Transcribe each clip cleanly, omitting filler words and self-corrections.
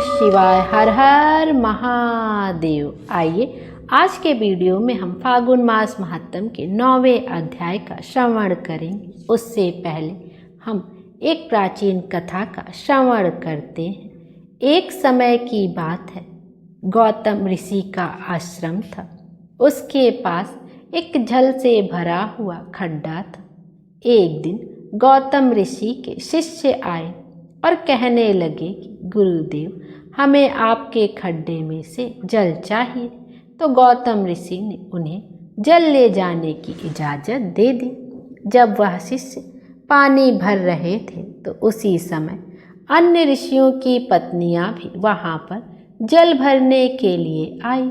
शिवाय। हर हर महादेव। आइए आज के वीडियो में हम फागुन मास महात्म के 9वें अध्याय का श्रवण करेंगे। उससे पहले हम एक प्राचीन कथा का श्रवण करते हैं। एक समय की बात है, गौतम ऋषि का आश्रम था। उसके पास एक जल से भरा हुआ खड्डा था। एक दिन गौतम ऋषि के शिष्य आए और कहने लगे कि गुरुदेव, हमें आपके खड्डे में से जल चाहिए। तो गौतम ऋषि ने उन्हें जल ले जाने की इजाज़त दे दी। जब वह शिष्य पानी भर रहे थे तो उसी समय अन्य ऋषियों की पत्नियां भी वहां पर जल भरने के लिए आई।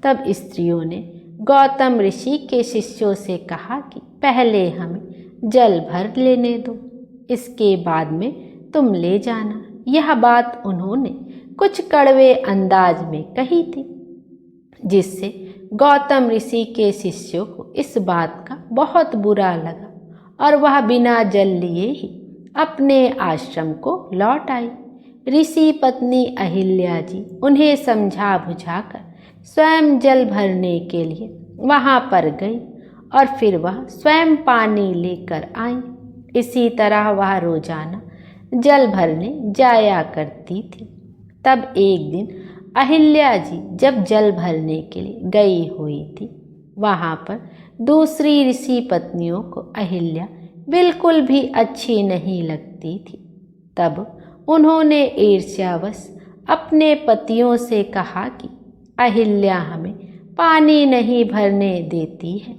तब स्त्रियों ने गौतम ऋषि के शिष्यों से कहा कि पहले हमें जल भर लेने दो, इसके बाद में तुम ले जाना। यह बात उन्होंने कुछ कड़वे अंदाज में कही थी, जिससे गौतम ऋषि के शिष्यों को इस बात का बहुत बुरा लगा और वह बिना जल लिए ही अपने आश्रम को लौट आई। ऋषि पत्नी अहिल्या जी उन्हें समझा बुझाकर स्वयं जल भरने के लिए वहां पर गई और फिर वह स्वयं पानी लेकर आई। इसी तरह वह रोजाना जल भरने जाया करती थी। तब एक दिन अहिल्या जी जब जल भरने के लिए गई हुई थी, वहां पर दूसरी ऋषि पत्नियों को अहिल्या बिल्कुल भी अच्छी नहीं लगती थी। तब उन्होंने ईर्ष्यावश अपने पतियों से कहा कि अहिल्या हमें पानी नहीं भरने देती है।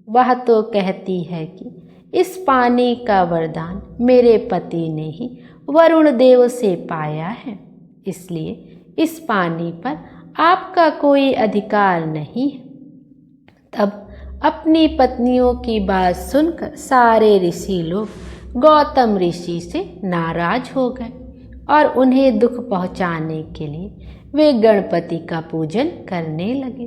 वह तो कहती है कि इस पानी का वरदान मेरे पति ने ही वरुण देव से पाया है, इसलिए इस पानी पर आपका कोई अधिकार नहीं है। तब अपनी पत्नियों की बात सुनकर सारे ऋषि लोग गौतम ऋषि से नाराज हो गए और उन्हें दुख पहुंचाने के लिए वे गणपति का पूजन करने लगे।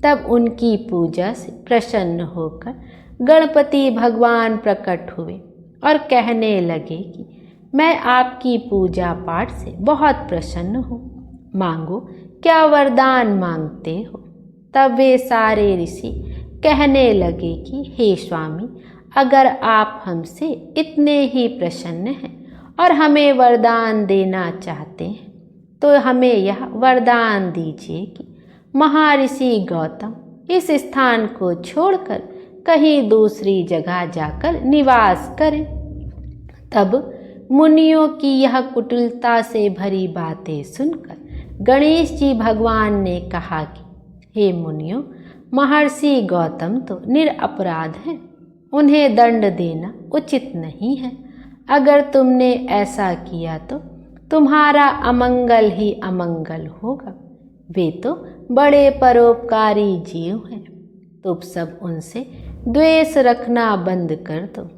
तब उनकी पूजा से प्रसन्न होकर गणपति भगवान प्रकट हुए और कहने लगे कि मैं आपकी पूजा पाठ से बहुत प्रसन्न हूँ, मांगो क्या वरदान मांगते हो। तब वे सारे ऋषि कहने लगे कि हे स्वामी, अगर आप हमसे इतने ही प्रसन्न हैं और हमें वरदान देना चाहते हैं तो हमें यह वरदान दीजिए कि महर्षि गौतम इस स्थान को छोड़कर कहीं दूसरी जगह जाकर निवास करें। तब मुनियों की यह कुटिलता से भरी बातें सुनकर गणेश जी भगवान ने कहा कि हे मुनियों, महर्षि गौतम तो निरपराध हैं, उन्हें दंड देना उचित नहीं है। अगर तुमने ऐसा किया तो तुम्हारा अमंगल ही अमंगल होगा। वे तो बड़े परोपकारी जीव हैं, तुम सब उनसे द्वेष रखना बंद कर दो।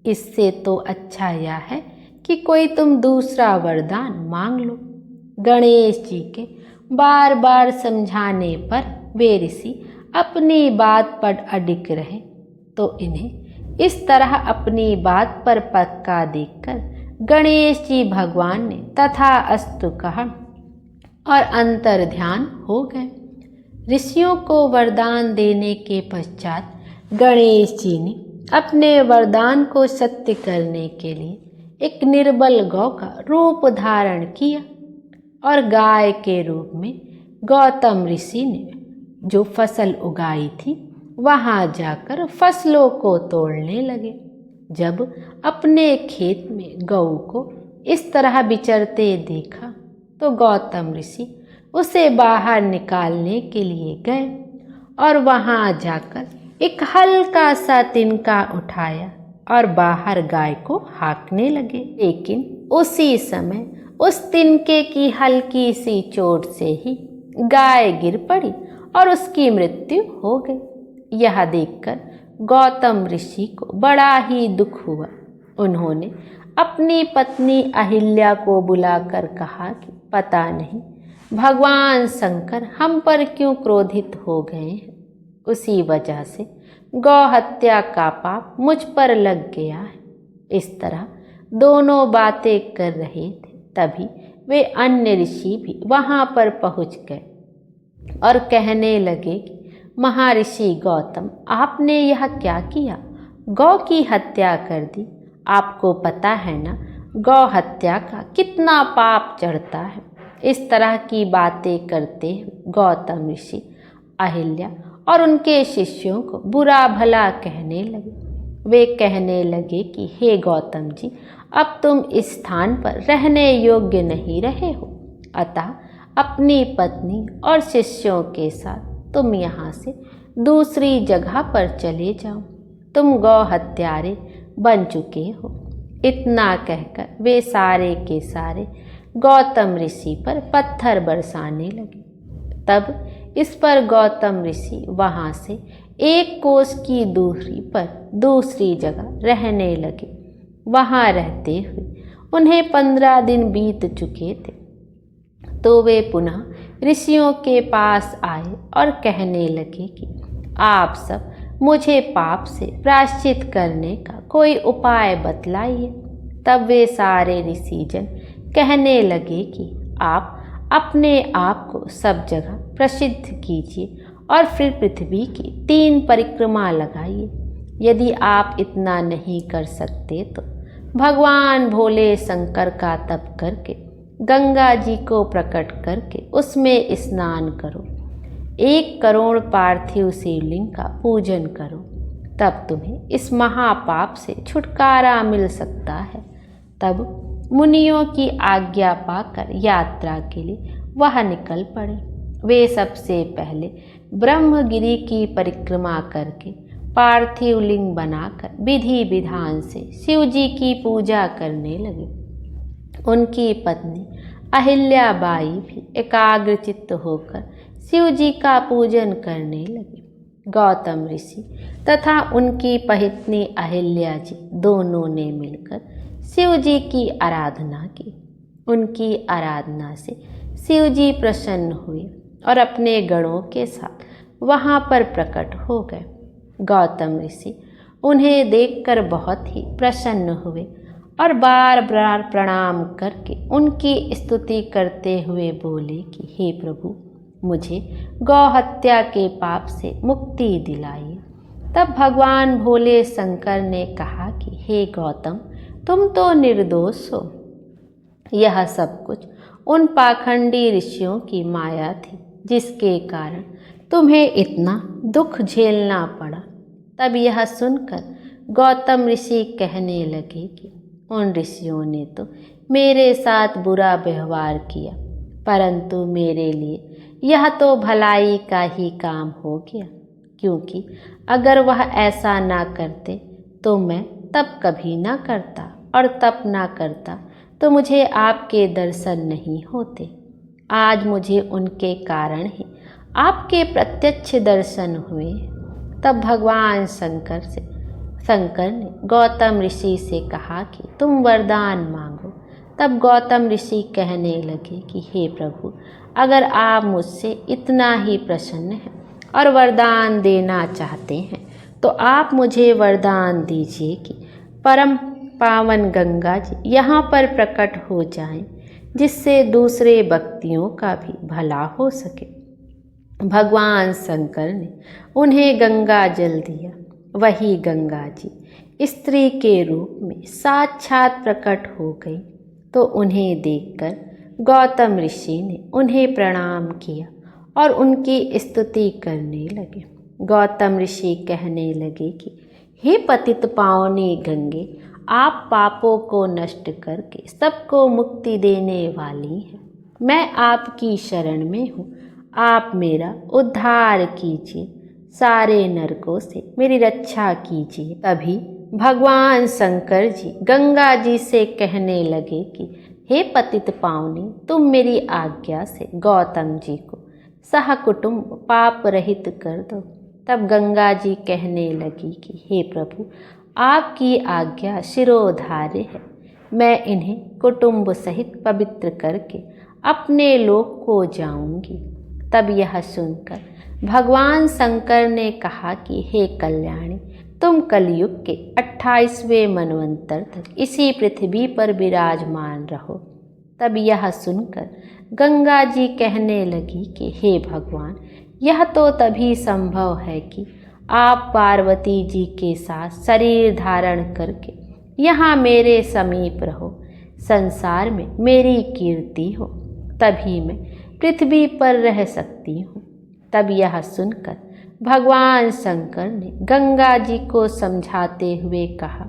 इससे तो अच्छा यह है कि कोई तुम दूसरा वरदान मांग लो। गणेश जी के बार बार समझाने पर वे ऋषि अपनी बात पर अडिग रहे, तो इन्हें इस तरह अपनी बात पर पक्का देखकर गणेश जी भगवान ने तथास्तु कहा और अंतर ध्यान हो गए। ऋषियों को वरदान देने के पश्चात गणेश जी ने अपने वरदान को सत्य करने के लिए एक निर्बल गौ का रूप धारण किया और गाय के रूप में गौतम ऋषि ने जो फसल उगाई थी वहां जाकर फसलों को तोड़ने लगे। जब अपने खेत में गौ को इस तरह विचरते देखा तो गौतम ऋषि उसे बाहर निकालने के लिए गए और वहां जाकर एक हल्का सा तिनका उठाया और बाहर गाय को हाँकने लगे। लेकिन उसी समय उस तिनके की हल्की सी चोट से ही गाय गिर पड़ी और उसकी मृत्यु हो गई। यह देखकर गौतम ऋषि को बड़ा ही दुख हुआ। उन्होंने अपनी पत्नी अहिल्या को बुलाकर कहा कि पता नहीं भगवान शंकर हम पर क्यों क्रोधित हो गए हैं, उसी वजह से गौ हत्या का पाप मुझ पर लग गया है। इस तरह दोनों बातें कर रहे थे, तभी वे अन्य ऋषि भी वहाँ पर पहुँच गए और कहने लगे कि महर्षि गौतम, आपने यह क्या किया? गौ की हत्या कर दी। आपको पता है ना गौ हत्या का कितना पाप चढ़ता है। इस तरह की बातें करते हुए गौतम ऋषि अहिल्या और उनके शिष्यों को बुरा भला कहने लगे। वे कहने लगे कि हे गौतम जी, अब तुम इस स्थान पर रहने योग्य नहीं रहे हो, अतः अपनी पत्नी और शिष्यों के साथ तुम यहाँ से दूसरी जगह पर चले जाओ। तुम गौ हत्यारे बन चुके हो। इतना कहकर वे सारे के सारे गौतम ऋषि पर पत्थर बरसाने लगे। तब इस पर गौतम ऋषि वहाँ से 1 कोस की दूरी पर दूसरी जगह रहने लगे। वहाँ रहते हुए उन्हें 15 दिन बीत चुके थे, तो वे पुनः ऋषियों के पास आए और कहने लगे कि आप सब मुझे पाप से प्रायश्चित करने का कोई उपाय बतलाइए। तब वे सारे ऋषिजन कहने लगे कि आप अपने आप को सब जगह प्रसिद्ध कीजिए और फिर पृथ्वी की 3 परिक्रमा लगाइए। यदि आप इतना नहीं कर सकते तो भगवान भोले शंकर का तप करके गंगा जी को प्रकट करके उसमें स्नान करो। 1 करोड़ पार्थिव शिवलिंग का पूजन करो, तब तुम्हें इस महापाप से छुटकारा मिल सकता है। तब मुनियों की आज्ञा पाकर यात्रा के लिए वह निकल पड़े। वे सबसे पहले ब्रह्मगिरि की परिक्रमा करके पार्थिव लिंग बनाकर विधि विधान से शिव जी की पूजा करने लगे। उनकी पत्नी अहिल्याबाई भी एकाग्रचित्त होकर शिव जी का पूजन करने लगी। गौतम ऋषि तथा उनकी पत्नी अहिल्या जी दोनों ने मिलकर शिव जी की आराधना की। उनकी आराधना से शिव जी प्रसन्न हुए और अपने गणों के साथ वहाँ पर प्रकट हो गए। गौतम ऋषि उन्हें देखकर बहुत ही प्रसन्न हुए और बार बार प्रणाम करके उनकी स्तुति करते हुए बोले कि हे प्रभु, मुझे गौ हत्या के पाप से मुक्ति दिलाइए। तब भगवान भोले शंकर ने कहा कि हे गौतम, तुम तो निर्दोष हो। यह सब कुछ उन पाखंडी ऋषियों की माया थी जिसके कारण तुम्हें इतना दुख झेलना पड़ा। तब यह सुनकर गौतम ऋषि कहने लगे कि उन ऋषियों ने तो मेरे साथ बुरा व्यवहार किया, परंतु मेरे लिए यह तो भलाई का ही काम हो गया, क्योंकि अगर वह ऐसा ना करते तो मैं तप कभी ना करता, और तप ना करता तो मुझे आपके दर्शन नहीं होते। आज मुझे उनके कारण ही आपके प्रत्यक्ष दर्शन हुए। तब भगवान शंकर ने गौतम ऋषि से कहा कि तुम वरदान मांगो। तब गौतम ऋषि कहने लगे कि हे प्रभु, अगर आप मुझसे इतना ही प्रसन्न हैं और वरदान देना चाहते हैं तो आप मुझे वरदान दीजिए कि परम पावन गंगा जी यहाँ पर प्रकट हो जाएं, जिससे दूसरे व्यक्तियों का भी भला हो सके। भगवान शंकर ने उन्हें गंगा जल दिया। वही गंगा जी स्त्री के रूप में साक्षात प्रकट हो गई, तो उन्हें देखकर गौतम ऋषि ने उन्हें प्रणाम किया और उनकी स्तुति करने लगे। गौतम ऋषि कहने लगे कि हे पतित पावनी गंगे, आप पापों को नष्ट करके सबको मुक्ति देने वाली हैं। मैं आपकी शरण में हूँ, आप मेरा उद्धार कीजिए, सारे नरकों से मेरी रक्षा कीजिए। तभी भगवान शंकर जी गंगा जी से कहने लगे कि हे पतित पावनी, तुम मेरी आज्ञा से गौतम जी को सहकुटुंब पाप रहित कर दो। तब गंगा जी कहने लगी कि हे प्रभु, आपकी आज्ञा शिरोधार्य है। मैं इन्हें कुटुंब सहित पवित्र करके अपने लोक को जाऊंगी। तब यह सुनकर भगवान शंकर ने कहा कि हे कल्याणी, तुम कलयुग के 28वें मनवंतर तक इसी पृथ्वी पर विराजमान रहो। तब यह सुनकर गंगा जी कहने लगी कि हे भगवान, यह तो तभी संभव है कि आप पार्वती जी के साथ शरीर धारण करके यहाँ मेरे समीप रहो, संसार में मेरी कीर्ति हो, तभी मैं पृथ्वी पर रह सकती हूँ। तब यह सुनकर भगवान शंकर ने गंगा जी को समझाते हुए कहा,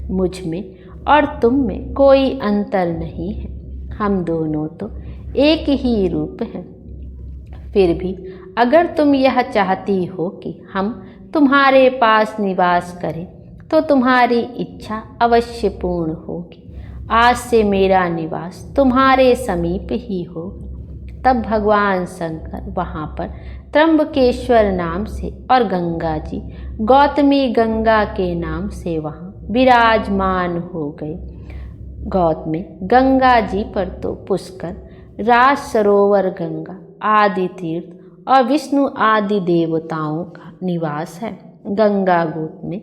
मुझ में और तुम में कोई अंतर नहीं है, हम दोनों तो एक ही रूप हैं। फिर भी अगर तुम यह चाहती हो कि हम तुम्हारे पास निवास करें तो तुम्हारी इच्छा अवश्य पूर्ण होगी। आज से मेरा निवास तुम्हारे समीप ही हो। तब भगवान शंकर वहाँ पर त्र्यंबकेश्वर नाम से और गंगा जी गौतमी गंगा के नाम से वहाँ विराजमान हो गए। गौतमी गंगा जी पर तो पुष्कर, राज सरोवर, गंगा आदि तीर्थ और विष्णु आदि देवताओं का निवास है। गंगा गोत में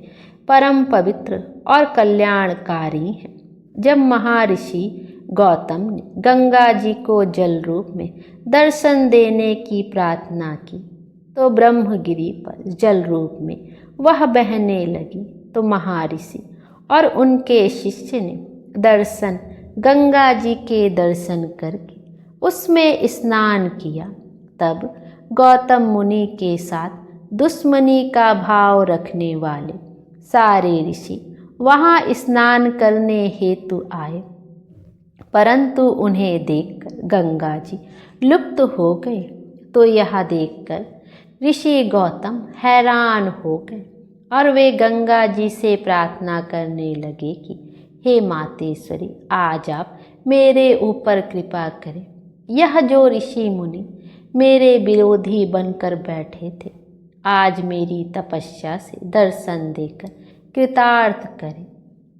परम पवित्र और कल्याणकारी है। जब महर्षि गौतम ने गंगा जी को जल रूप में दर्शन देने की प्रार्थना की तो ब्रह्मगिरि पर जल रूप में वह बहने लगी। तो महर्षि और उनके शिष्य ने दर्शन गंगा जी के दर्शन करके उसमें स्नान किया। तब गौतम मुनि के साथ दुश्मनी का भाव रखने वाले सारे ऋषि वहाँ स्नान करने हेतु आए, परंतु उन्हें देखकर गंगा जी लुप्त हो गए। तो यह देखकर ऋषि गौतम हैरान हो गए और वे गंगा जी से प्रार्थना करने लगे कि हे मातेश्वरी, आज आप मेरे ऊपर कृपा करें। यह जो ऋषि मुनि मेरे विरोधी बनकर बैठे थे, आज मेरी तपस्या से दर्शन देकर कृतार्थ करें।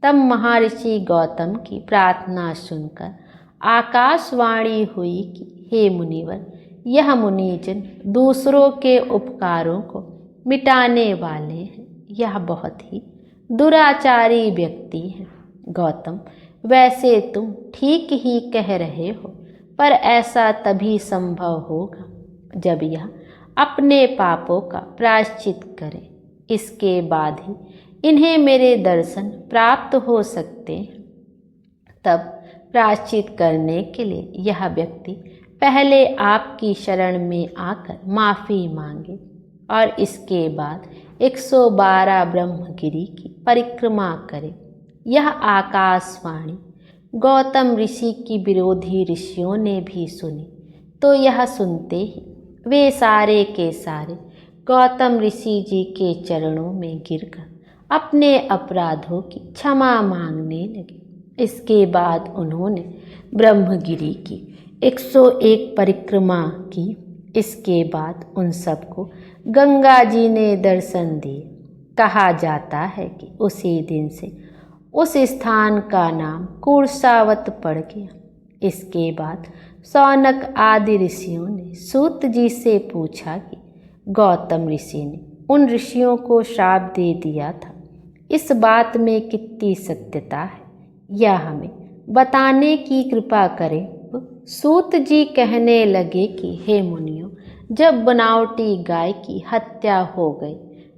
तब महर्षि गौतम की प्रार्थना सुनकर आकाशवाणी हुई कि हे मुनिवर, यह मुनिजन दूसरों के उपकारों को मिटाने वाले हैं। यह बहुत ही दुराचारी व्यक्ति है। गौतम, वैसे तुम ठीक ही कह रहे हो, पर ऐसा तभी संभव होगा जब यह अपने पापों का प्रायश्चित करे। इसके बाद ही इन्हें मेरे दर्शन प्राप्त हो सकते हैं। तब प्रायश्चित करने के लिए यह व्यक्ति पहले आपकी शरण में आकर माफ़ी मांगे और इसके बाद 112 ब्रह्मगिरि की परिक्रमा करे। यह आकाशवाणी गौतम ऋषि की विरोधी ऋषियों ने भी सुनी। तो यह सुनते ही वे सारे के सारे गौतम ऋषि जी के चरणों में गिरकर अपने अपराधों की क्षमा मांगने लगे। इसके बाद उन्होंने ब्रह्मगिरि की 101 परिक्रमा की। इसके बाद उन सबको गंगा जी ने दर्शन दिए। कहा जाता है कि उसी दिन से उस स्थान का नाम कुरसावत पड़ गया। इसके बाद शौनक आदि ऋषियों ने सूत जी से पूछा कि गौतम ऋषि ने उन ऋषियों को श्राप दे दिया था, इस बात में कितनी सत्यता है, यह हमें बताने की कृपा करें। सूत जी कहने लगे कि हे मुनियों, जब बनावटी गाय की हत्या हो गई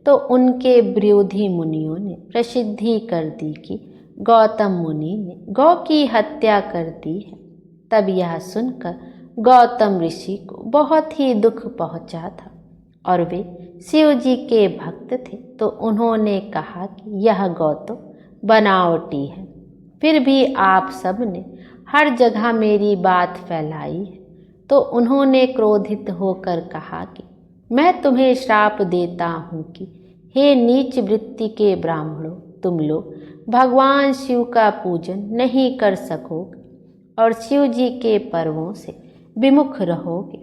तो उनके विरोधी मुनियों ने प्रसिद्धि कर दी कि गौतम मुनि ने गौ की हत्या कर दी है। तब यह सुनकर गौतम ऋषि को बहुत ही दुख पहुंचा था और वे शिव जी के भक्त थे। तो उन्होंने कहा कि यह गौ तो बनावटी है, फिर भी आप सब ने हर जगह मेरी बात फैलाई है। तो उन्होंने क्रोधित होकर कहा कि मैं तुम्हें श्राप देता हूँ कि हे नीच वृत्ति के ब्राह्मणों, तुम लोग भगवान शिव का पूजन नहीं कर सकोगे और शिव जी के पर्वों से विमुख रहोगे।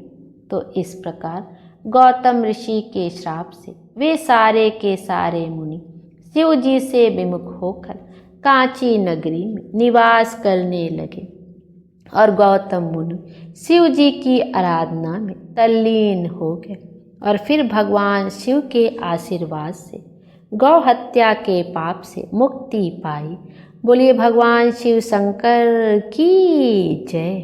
तो इस प्रकार गौतम ऋषि के श्राप से वे सारे के सारे मुनि शिव जी से विमुख होकर कांची नगरी में निवास करने लगे और गौतम मुनि शिव जी की आराधना में तल्लीन हो गए और फिर भगवान शिव के आशीर्वाद से गौ हत्या के पाप से मुक्ति पाई। बोलिए भगवान शिव शंकर की जय।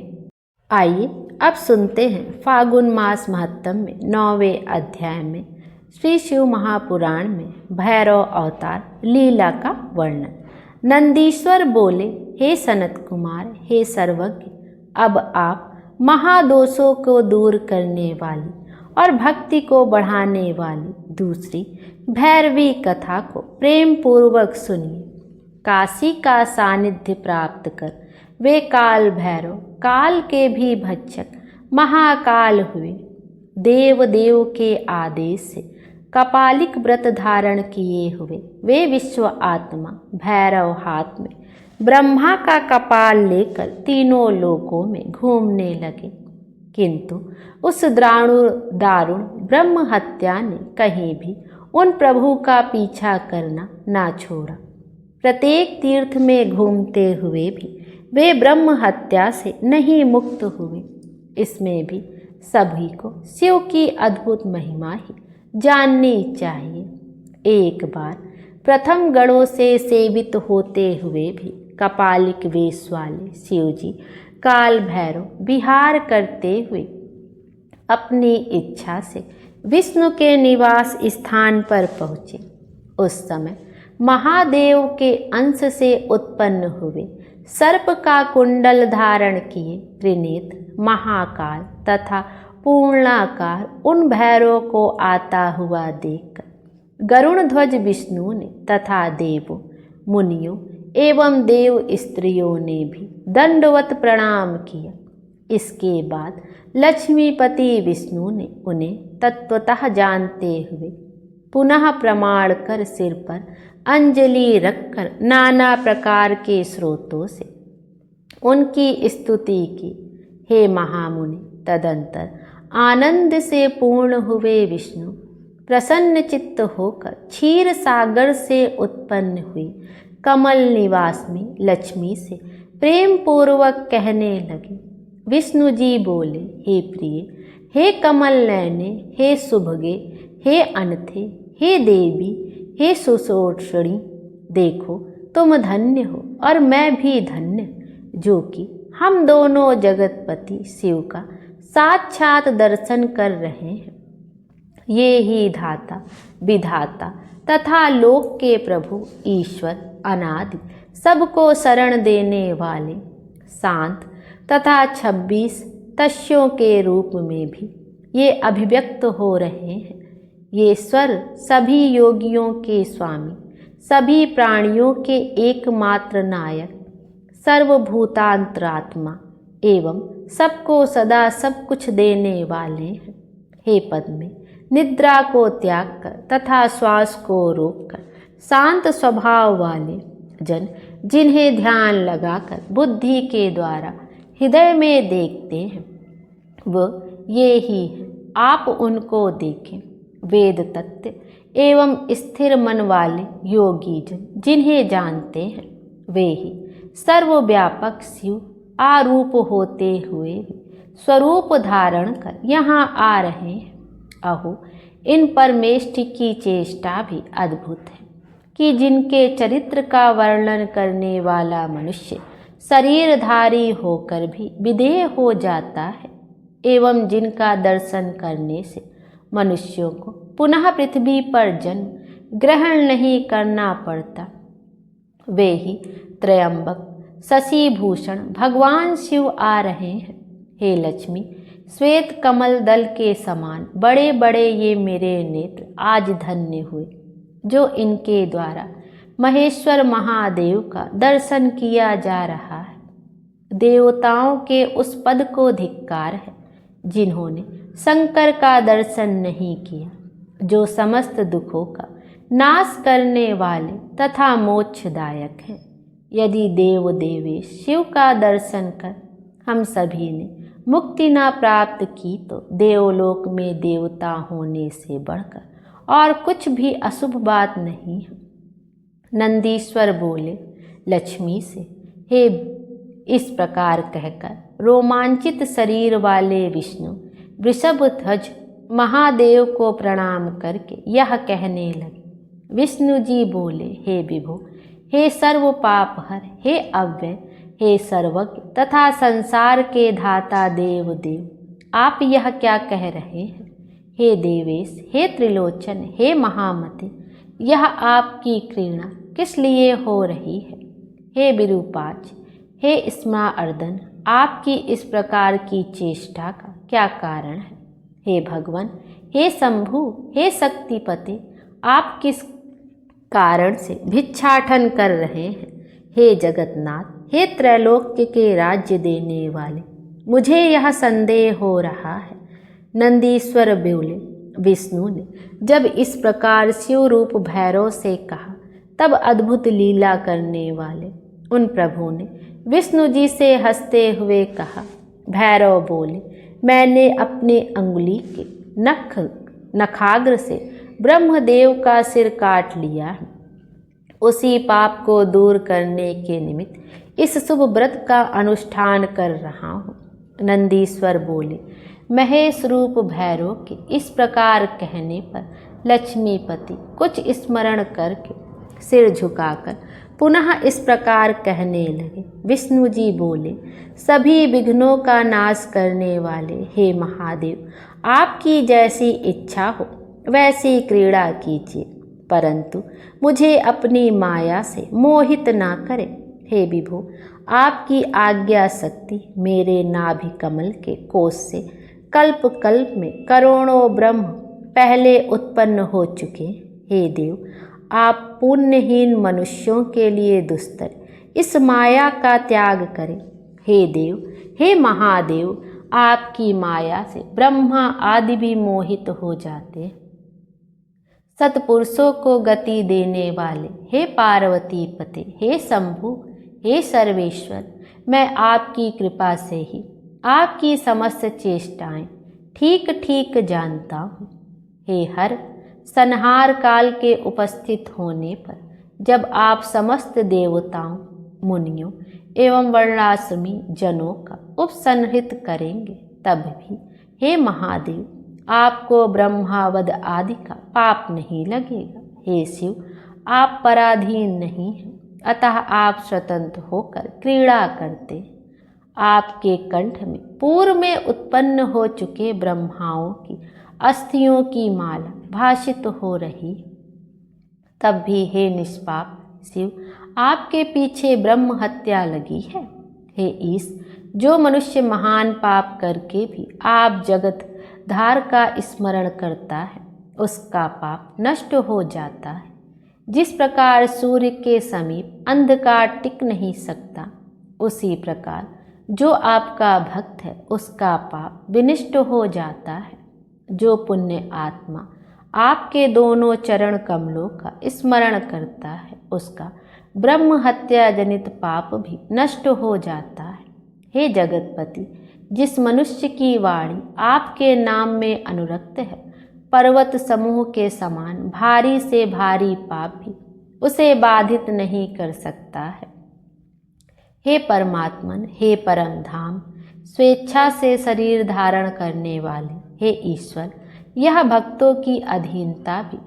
आइए अब सुनते हैं फागुन मास महत्तम में 9वें अध्याय में श्री शिव महापुराण में भैरव अवतार लीला का वर्णन। नंदीश्वर बोले, हे सनत कुमार, हे सर्वज्ञ, अब आप महादोषों को दूर करने वाली और भक्ति को बढ़ाने वाली दूसरी भैरवी कथा को प्रेम पूर्वक सुनिए। काशी का सानिध्य प्राप्त कर वे काल भैरव, काल के भी भक्षक महाकाल हुए। देव देव के आदेश से कपालिक व्रत धारण किए हुए वे विश्व आत्मा भैरव हाथ में ब्रह्मा का कपाल लेकर तीनों लोकों में घूमने लगे, किंतु उस दारुण ब्रह्म हत्या ने कहीं भी उन प्रभु का पीछा करना ना छोड़ा। प्रत्येक तीर्थ में घूमते हुए भी वे ब्रह्म हत्या से नहीं मुक्त हुए। इसमें भी सभी को शिव की अद्भुत महिमा ही जाननी चाहिए। एक बार प्रथम गणों से सेवित होते हुए भी कपालिक वेश वाले शिवजी काल भैरव विहार करते हुए अपनी इच्छा से विष्णु के निवास स्थान पर पहुँचे। उस समय महादेव के अंश से उत्पन्न हुए सर्प का कुंडल धारण किए त्रिनेत्र महाकाल तथा पूर्णाकार उन भैरव को आता हुआ देखकर गरुण ध्वज विष्णु ने तथा देवों, मुनियों एवं देव स्त्रियों ने भी दंडवत प्रणाम किया। इसके बाद लक्ष्मीपति विष्णु ने उन्हें तत्वतः जानते हुए पुनः प्रमाण कर सिर पर अंजलि रखकर नाना प्रकार के स्रोतों से उनकी स्तुति की। हे महामुनि, तदंतर आनंद से पूर्ण हुए विष्णु प्रसन्न चित्त होकर क्षीर सागर से उत्पन्न हुई कमल निवासिनी लक्ष्मी से प्रेम पूर्वक कहने लगे। विष्णु जी बोले, हे प्रिय, हे कमल नयने, हे सुभगे, हे अनथे, हे देवी, हे सुषोषणी, देखो तुम धन्य हो और मैं भी धन्य, जो कि हम दोनों जगतपति शिव का साक्षात दर्शन कर रहे हैं। ये ही धाता विधाता तथा लोक के प्रभु ईश्वर अनादि सबको शरण देने वाले शांत तथा 26 तस्यों के रूप में भी ये अभिव्यक्त हो रहे हैं। ये स्वर सभी योगियों के स्वामी, सभी प्राणियों के एकमात्र नायक, सर्वभूतांतरात्मा एवं सबको सदा सब कुछ देने वाले हैं। हे पद्मे, निद्रा को त्याग कर तथा श्वास को रोककर शांत स्वभाव वाले जन, जिन्हें ध्यान लगाकर बुद्धि के द्वारा हृदय में देखते हैं, वह ये ही है। आप उनको देखें। वेद तत्व एवं स्थिर मन वाले योगी जन, जिन्हें जानते हैं, वे ही सर्वव्यापक शिव आरूप होते हुए भी स्वरूप धारण कर यहाँ आ रहे हैं। अहो, इन परमेष्टि की चेष्टा भी अद्भुत है कि जिनके चरित्र का वर्णन करने वाला मनुष्य शरीरधारी होकर भी विदेह हो जाता है एवं जिनका दर्शन करने से मनुष्यों को पुनः पृथ्वी पर जन्म ग्रहण नहीं करना पड़ता, वे ही त्रयंबक शशिभूषण भगवान शिव आ रहे हैं। हे लक्ष्मी, श्वेत कमल दल के समान बड़े बड़े ये मेरे नेत्र आज धन्य हुए, जो इनके द्वारा महेश्वर महादेव का दर्शन किया जा रहा है। देवताओं के उस पद को धिक्कार है जिन्होंने शंकर का दर्शन नहीं किया, जो समस्त दुखों का नाश करने वाले तथा मोक्षदायक है। यदि देव देवेश शिव का दर्शन कर हम सभी ने मुक्ति ना प्राप्त की, तो देवलोक में देवता होने से बढ़कर और कुछ भी अशुभ बात नहीं है। नंदीश्वर बोले लक्ष्मी से, हे, इस प्रकार कहकर रोमांचित शरीर वाले विष्णु वृषभ ध्वज महादेव को प्रणाम करके यह कहने लगे। विष्णु जी बोले, हे विभो, हे सर्व पापहर, हे अव्यय, हे सर्वज्ञ तथा संसार के धाता देव देव, आप यह क्या कह रहे हैं? हे देवेश, हे त्रिलोचन, हे महामते, यह आपकी क्रीड़ा किस लिए हो रही है? हे विरूपाक्ष, हे स्मरार्दन, आपकी इस प्रकार की चेष्टा का क्या कारण है? हे भगवान, हे शंभु, हे शक्तिपते, आप किस कारण से भिक्षाटन कर रहे हैं? हे जगन्नाथ, हे त्रैलोक्य के राज्य देने वाले, मुझे यह संदेह हो रहा है। नंदीश्वर बोले, विष्णु ने जब इस प्रकार शिव रूप भैरव से कहा, तब अद्भुत लीला करने वाले उन प्रभु ने विष्णु जी से हंसते हुए कहा। भैरव बोले, मैंने अपने अंगुली के नखाग्र से ब्रह्मदेव का सिर काट लिया है। उसी पाप को दूर करने के निमित्त इस शुभ व्रत का अनुष्ठान कर रहा हूँ। नंदीश्वर बोले, महेश रूप भैरव के इस प्रकार कहने पर लक्ष्मीपति कुछ स्मरण करके सिर झुकाकर पुनः इस प्रकार कहने लगे। विष्णु जी बोले, सभी विघ्नों का नाश करने वाले हे महादेव, आपकी जैसी इच्छा हो वैसी क्रीड़ा कीजिए, परंतु मुझे अपनी माया से मोहित ना करें। हे विभो, आपकी आज्ञा शक्ति मेरे नाभि कमल के कोष से कल्प कल्प में करोड़ों ब्रह्म पहले उत्पन्न हो चुके। हे देव, आप पुण्यहीन मनुष्यों के लिए दुस्तर इस माया का त्याग करें। हे देव, हे महादेव, आपकी माया से ब्रह्मा आदि भी मोहित हो जाते हैं। सत्पुरुषों को गति देने वाले हे पार्वती पते, हे शंभु, हे सर्वेश्वर, मैं आपकी कृपा से ही आपकी समस्त चेष्टाएं ठीक ठीक जानता हूँ। हे हर, संहार काल के उपस्थित होने पर जब आप समस्त देवताओं, मुनियों एवं वर्णाश्रमी जनों का उपसंहृत करेंगे, तब भी हे महादेव, आपको ब्रह्मावध आदि का पाप नहीं लगेगा। हे शिव, आप पराधीन नहीं हैं, अतः आप स्वतंत्र होकर क्रीड़ा करते हैं। आपके कंठ में पूर्व में उत्पन्न हो चुके ब्रह्माओं की अस्थियों की माला भाषित हो रही। तब भी हे निष्पाप शिव, आपके पीछे ब्रह्म हत्या लगी है। हे ईश, जो मनुष्य महान पाप करके भी आप जगत धार का स्मरण करता है, उसका पाप नष्ट हो जाता है। जिस प्रकार सूर्य के समीप अंधकार टिक नहीं सकता, उसी प्रकार जो आपका भक्त है उसका पाप विनिष्ट हो जाता है। जो पुण्य आत्मा आपके दोनों चरण कमलों का स्मरण करता है, उसका ब्रह्म हत्या जनित पाप भी नष्ट हो जाता है। हे जगतपति, जिस मनुष्य की वाणी आपके नाम में अनुरक्त है, पर्वत समूह के समान भारी से भारी पाप भी उसे बाधित नहीं कर सकता है। हे परमात्मन, हे परम धाम, स्वेच्छा से शरीर धारण करने वाले हे ईश्वर, यह भक्तों की अधीनता भी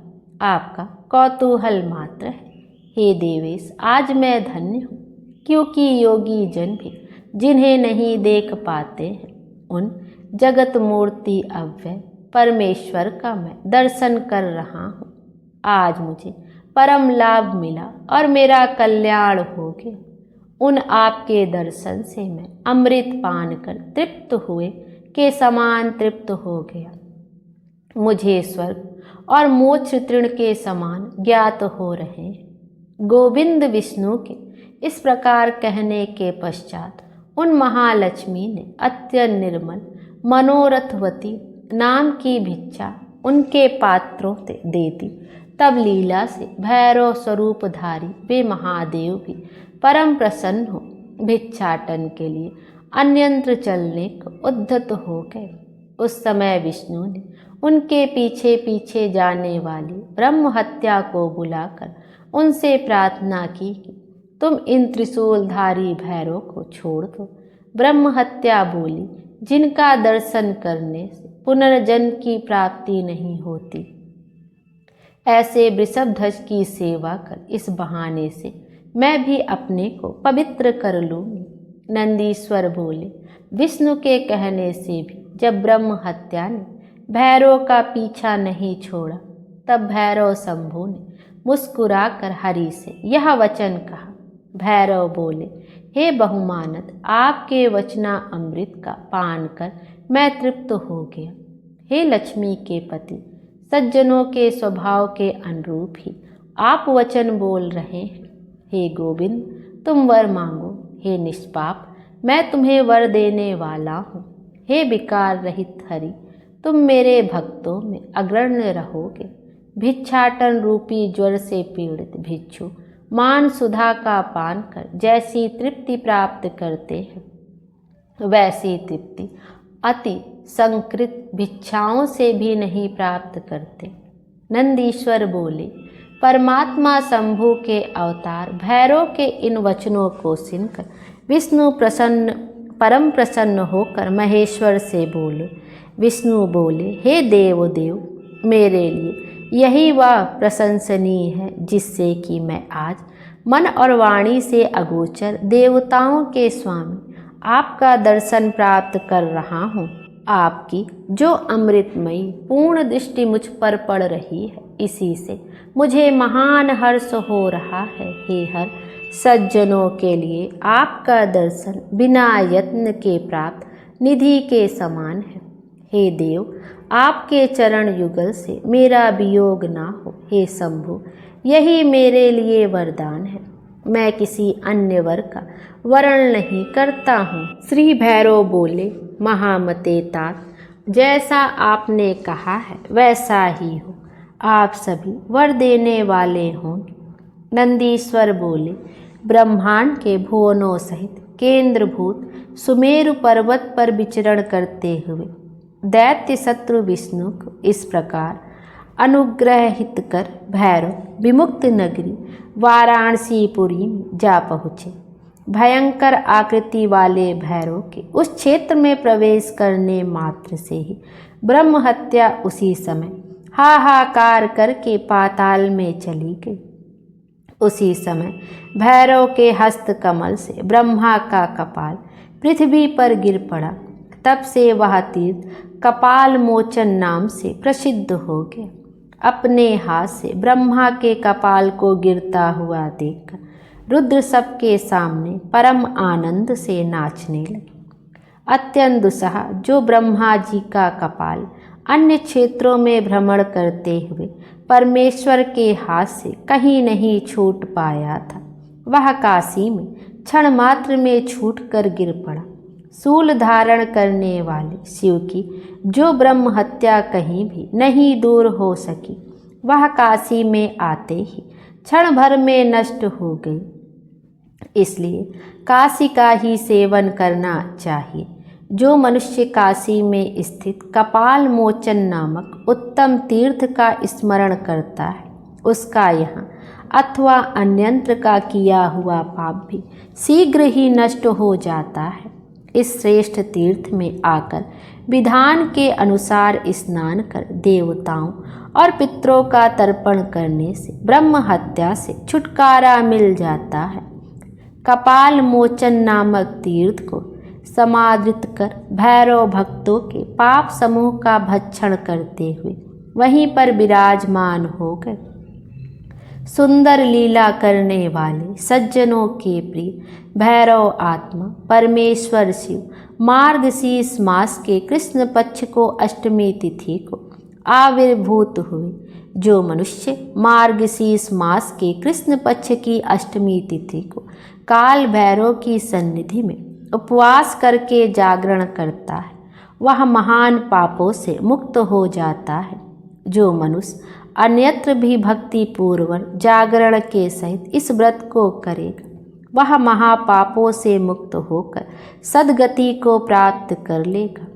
आपका कौतूहल मात्र है। हे देवेश, आज मैं धन्य हूँ, क्योंकि योगी जन भी जिन्हें नहीं देख पाते हैं, उन जगत मूर्ति अव्यय परमेश्वर का मैं दर्शन कर रहा हूँ। आज मुझे परम लाभ मिला और मेरा कल्याण हो गया। उन आपके दर्शन से मैं अमृत पान कर तृप्त हुए के समान तृप्त हो गया। मुझे स्वर्ग और मोक्ष तृण के समान ज्ञात हो रहे हैं। गोविंद विष्णु के इस प्रकार कहने के पश्चात उन महालक्ष्मी ने अत्यंत निर्मल मनोरथवती नाम की भिक्षा उनके पात्रों से दे दी। तब लीला से भैरव स्वरूपधारी वे महादेव भी परम प्रसन्न हो भिक्षाटन के लिए अन्यंत्र चलने को उद्धत हो गए। उस समय विष्णु ने उनके पीछे पीछे जाने वाली ब्रह्म हत्या को बुलाकर उनसे प्रार्थना की कि तुम इन त्रिशूलधारी भैरव को छोड़ दो। ब्रह्म हत्या बोली, जिनका दर्शन करने से पुनर्जन्म की प्राप्ति नहीं होती, ऐसे वृषभध्वज की सेवा कर इस बहाने से मैं भी अपने को पवित्र कर लूँगी। नंदीश्वर बोले, विष्णु के कहने से भी जब ब्रह्म हत्या ने भैरव का पीछा नहीं छोड़ा, तब भैरव शंभु ने मुस्कुराकर हरि से यह वचन कहा। भैरव बोले, हे बहुमानत, आपके वचना अमृत का पान कर मैं तृप्त हो गया। हे लक्ष्मी के पति, सज्जनों के स्वभाव के अनुरूप ही आप वचन बोल रहे हैं। हे गोविंद, तुम वर मांगो। हे निष्पाप, मैं तुम्हें वर देने वाला हूँ। हे विकार रहित हरि, तुम मेरे भक्तों में अग्रण्य रहोगे। भिक्षाटन रूपी ज्वर से पीड़ित भिक्षु मान सुधा का पान कर जैसी तृप्ति प्राप्त करते हैं, वैसी तृप्ति अति संकृत भिक्षाओं से भी नहीं प्राप्त करते। नंदीश्वर बोले, परमात्मा शंभु के अवतार भैरव के इन वचनों को सुनकर विष्णु परम प्रसन्न होकर महेश्वर से बोले। विष्णु बोले, हे देवदेव, मेरे लिए यही वह प्रशंसनीय है जिससे कि मैं आज मन और वाणी से अगोचर देवताओं के स्वामी आपका दर्शन प्राप्त कर रहा हूँ। आपकी जो अमृतमयी पूर्ण दृष्टि मुझ पर पड़ रही है, इसी से मुझे महान हर्ष हो रहा है। हे हर, सज्जनों के लिए आपका दर्शन बिना यत्न के प्राप्त निधि के समान है। हे देव, आपके चरण युगल से मेरा वियोग ना हो। हे शंभु, यही मेरे लिए वरदान है। मैं किसी अन्य वर का वर्ण नहीं करता हूँ। श्री भैरव बोले, महामते तात, जैसा आपने कहा है वैसा ही हो। आप सभी वर देने वाले होंगे। नंदीश्वर बोले, ब्रह्मांड के भुवनों सहित केंद्रभूत सुमेरु पर्वत पर विचरण करते हुए दैत्य शत्रु विष्णु को इस प्रकार अनुग्रहित कर भैरव विमुक्त नगरी वाराणसीपुरी में जा पहुँचे। भयंकर आकृति वाले भैरव के उस क्षेत्र में प्रवेश करने मात्र से ही ब्रह्म हत्या उसी समय हाहाकार करके पाताल में चली गई। उसी समय भैरव के हस्त कमल से ब्रह्मा का कपाल पृथ्वी पर गिर पड़ा। तब से वह तीर्थ कपाल मोचन नाम से प्रसिद्ध हो गया। अपने हाथ से ब्रह्मा के कपाल को गिरता हुआ देखकर रुद्र सबके सामने परम आनंद से नाचने लगे। अत्यंत दुस्सह जो ब्रह्मा जी का कपाल अन्य क्षेत्रों में भ्रमण करते हुए परमेश्वर के हाथ से कहीं नहीं छूट पाया था, वह काशी में क्षण मात्र में छूट कर गिर पड़ा। शूल धारण करने वाले शिव की जो ब्रह्म हत्या कहीं भी नहीं दूर हो सकी, वह काशी में आते ही क्षण भर में नष्ट हो गई। इसलिए काशी का ही सेवन करना चाहिए। जो मनुष्य काशी में स्थित कपाल मोचन नामक उत्तम तीर्थ का स्मरण करता है, उसका यहाँ अथवा अन्यंत्र का किया हुआ पाप भी शीघ्र ही नष्ट हो जाता है। इस श्रेष्ठ तीर्थ में आकर विधान के अनुसार स्नान कर देवताओं और पितरों का तर्पण करने से ब्रह्म हत्या से छुटकारा मिल जाता है। कपाल मोचन नामक तीर्थ को समादृत कर भैरव भक्तों के पाप समूह का भक्षण करते हुए वहीं पर विराजमान हो गए। सुंदर लीला करने वाले सज्जनों के प्रिय भैरव आत्मा परमेश्वर शिव मार्गशीर्ष मास के कृष्ण पक्ष को अष्टमी तिथि को आविर्भूत हुए। जो मनुष्य मार्गशीर्ष मास के कृष्ण पक्ष की अष्टमी तिथि को काल भैरव की सन्निधि में उपवास करके जागरण करता है, वह महान पापों से मुक्त हो जाता है। जो मनुष्य अन्यत्र भी भक्ति पूर्वक जागरण के सहित इस व्रत को करेगा, वह महापापों से मुक्त होकर सद्गति को प्राप्त कर लेगा।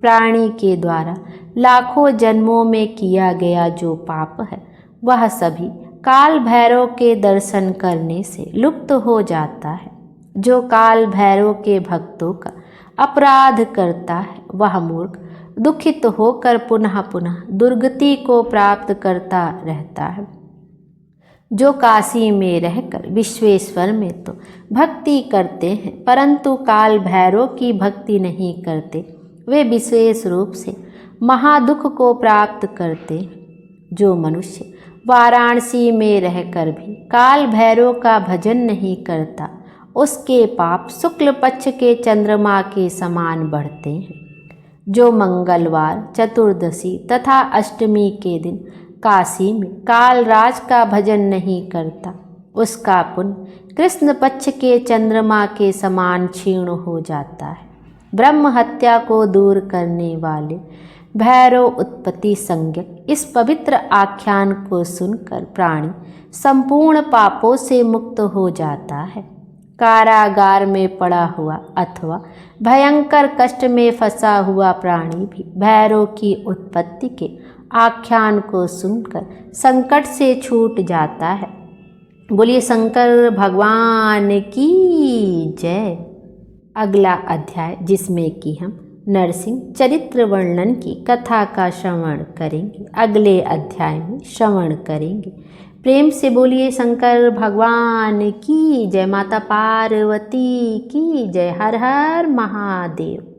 प्राणी के द्वारा लाखों जन्मों में किया गया जो पाप है, वह सभी काल भैरव के दर्शन करने से लुप्त हो जाता है। जो काल भैरव के भक्तों का अपराध करता है, वह मूर्ख दुखित होकर पुनः पुनः दुर्गति को प्राप्त करता रहता है। जो काशी में रहकर विश्वेश्वर में तो भक्ति करते हैं, परंतु काल भैरव की भक्ति नहीं करते, वे विशेष रूप से महादुख को प्राप्त करते हैं। जो मनुष्य वाराणसी में रहकर भी काल भैरव का भजन नहीं करता, उसके पाप शुक्ल पक्ष के चंद्रमा के समान बढ़ते हैं। जो मंगलवार, चतुर्दशी तथा अष्टमी के दिन काशी में कालराज का भजन नहीं करता, उसका पुण्य कृष्ण पक्ष के चंद्रमा के समान क्षीण हो जाता है। ब्रह्म हत्या को दूर करने वाले भैरव उत्पत्ति संज्ञक इस पवित्र आख्यान को सुनकर प्राणी संपूर्ण पापों से मुक्त हो जाता है। कारागार में पड़ा हुआ अथवा भयंकर कष्ट में फंसा हुआ प्राणी भी भैरव की उत्पत्ति के आख्यान को सुनकर संकट से छूट जाता है। बोलिए शंकर भगवान की जय। अगला अध्याय, जिसमें कि हम नरसिंह चरित्र वर्णन की कथा का श्रवण करेंगे, अगले अध्याय में श्रवण करेंगे। प्रेम से बोलिए शंकर भगवान की जय, माता पार्वती की जय, हर हर महादेव।